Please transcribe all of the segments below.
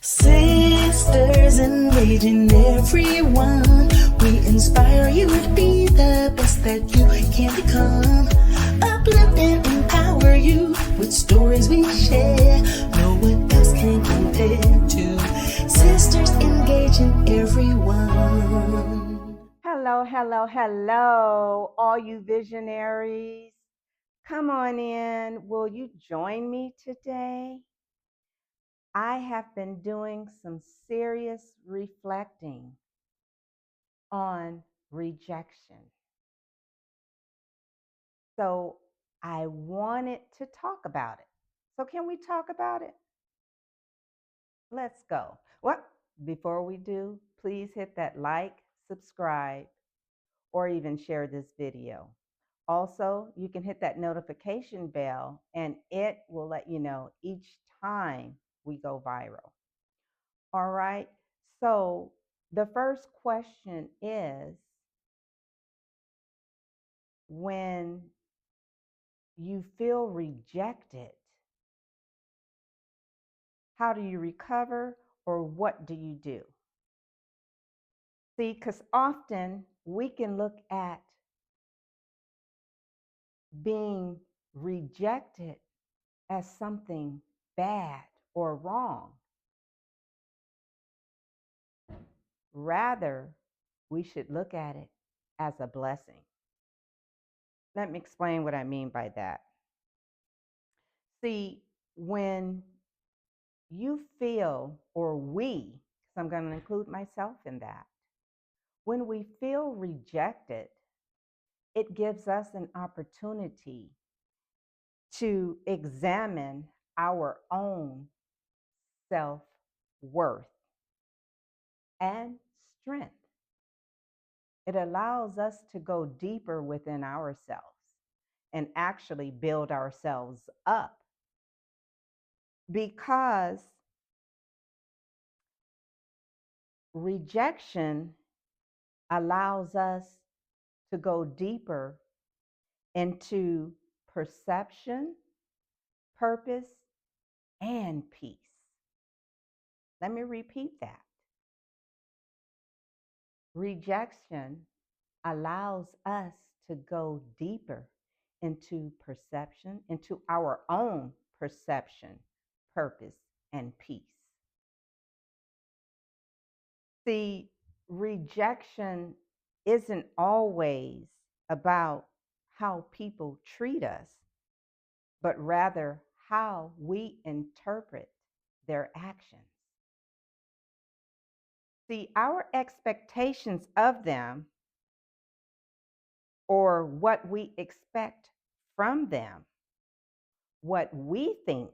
Sisters engaging everyone. We inspire you to be the best that you can become. Uplift and empower you with stories we share. No one else can compare to Sisters engaging everyone. Hello, hello, hello, all you visionaries. Come on in. Will you join me today? I have been doing some serious reflecting on rejection. So I wanted to talk about it. So, can we talk about it? Let's go. Well, before we do, please hit that like, subscribe, or even share this video. Also, you can hit that notification bell and it will let you know each time we go viral. All right. So, the first question is, when you feel rejected, how do you recover or what do you do? See, because often we can look at being rejected as something bad or wrong. Rather, we should look at it as a blessing. Let me explain what I mean by that. See, when you feel, or we, because I'm going to include myself in that, when we feel rejected, it gives us an opportunity to examine our own self worth and strength. It allows us to go deeper within ourselves and actually build ourselves up, because rejection allows us to go deeper into perception, purpose, and peace. Let me repeat that. Rejection allows us to go deeper into perception, into our own perception, purpose, and peace. See, rejection isn't always about how people treat us, but rather how we interpret their actions. See, our expectations of them, or what we expect from them, what we think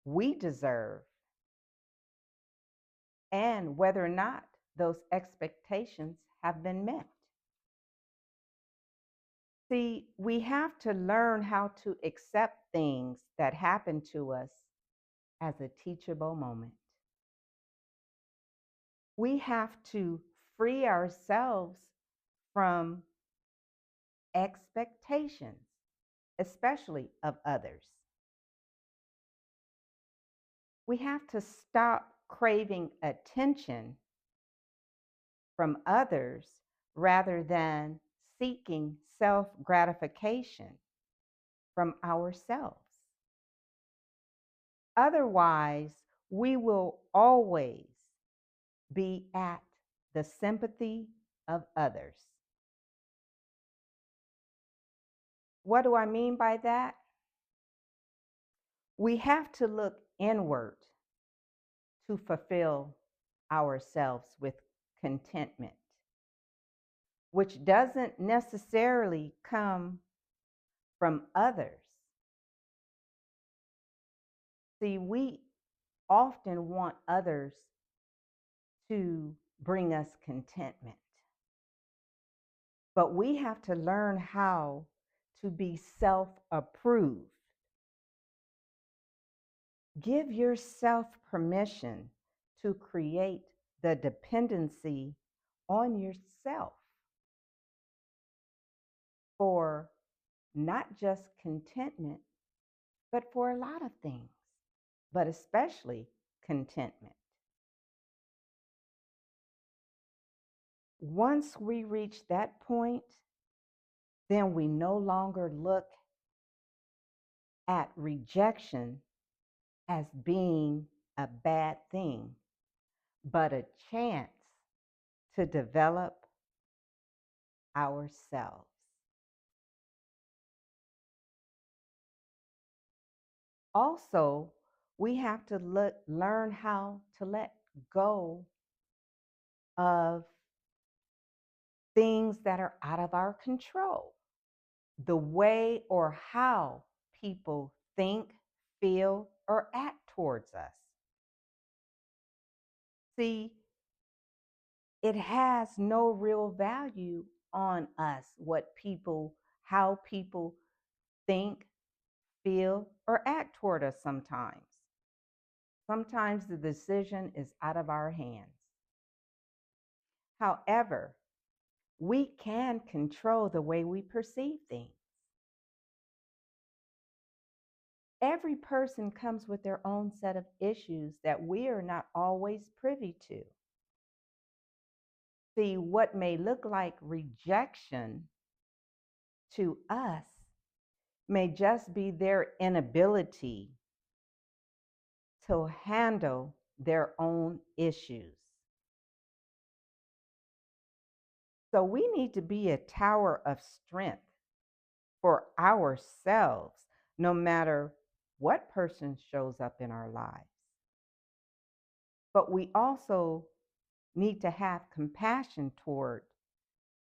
we deserve, and whether or not those expectations have been met. See, we have to learn how to accept things that happen to us as a teachable moment. We have to free ourselves from expectations, especially of others. We have to stop craving attention from others rather than seeking self gratification from ourselves. Otherwise, we will always be at the sympathy of others. What do I mean by that? We have to look inward to fulfill ourselves with contentment, which doesn't necessarily come from others. See, we often want others to bring us contentment, but we have to learn how to be self approved. Give yourself permission to create the dependency on yourself for not just contentment, but for a lot of things, but especially contentment. Once we reach that point, then we no longer look at rejection as being a bad thing, but a chance to develop ourselves. Also, we have to learn how to let go of things that are out of our control. The way or how people think, feel, or act towards us. See, it has no real value on us how people think, feel, or act toward us sometimes. Sometimes the decision is out of our hands. However, we can control the way we perceive things. Every person comes with their own set of issues that we are not always privy to. See, what may look like rejection to us may just be their inability to handle their own issues. So we need to be a tower of strength for ourselves, no matter what person shows up in our lives. But we also need to have compassion toward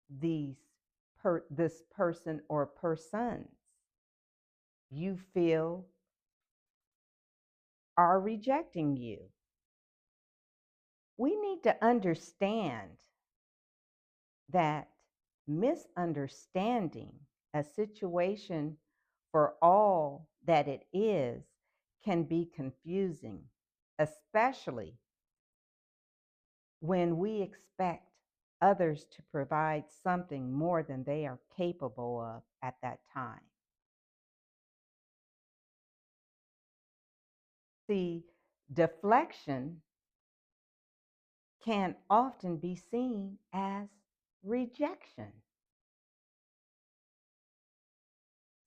this person or persons you feel are rejecting you. We need to understand that misunderstanding a situation for all that it is can be confusing, especially when we expect others to provide something more than they are capable of at that time. See, deflection can often be seen as rejection.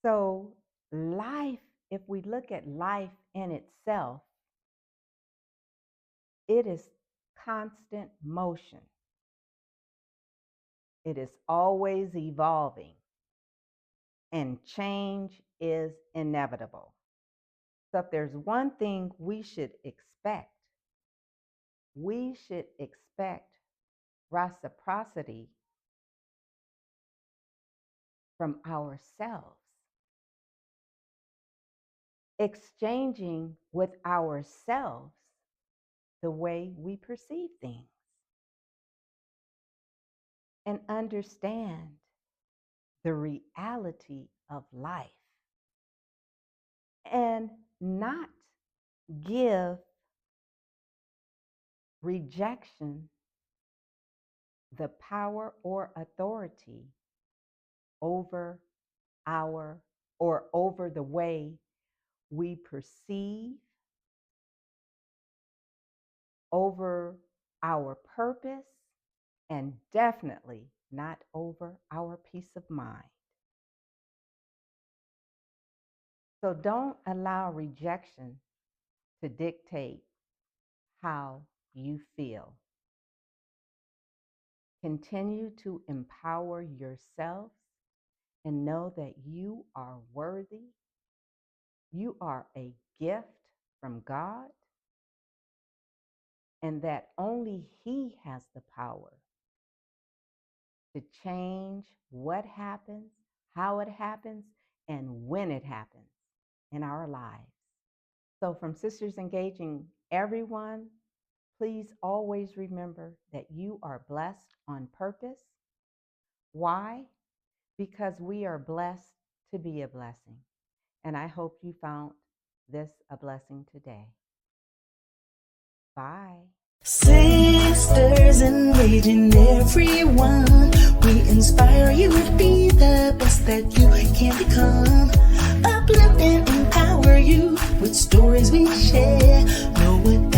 So life, if we look at life in itself, it is constant motion. It is always evolving, and change is inevitable. So if there's one thing we should expect reciprocity from ourselves, exchanging with ourselves the way we perceive things, and understand the reality of life, and not give rejection the power or authority over over the way we perceive, over our purpose, and definitely not over our peace of mind. So don't allow rejection to dictate how you feel. Continue to empower yourself and know that you are worthy. You are a gift from God, and that only He has the power to change what happens, how it happens, and when it happens in our lives. So from Sisters Engaging Everyone, please always remember that you are blessed on purpose. Why? Because we are blessed to be a blessing. And I hope you found this a blessing today. Bye. Sisters Engaging Everyone, we inspire you to be the best that you can become. Uplift and empower you with stories we share. Know what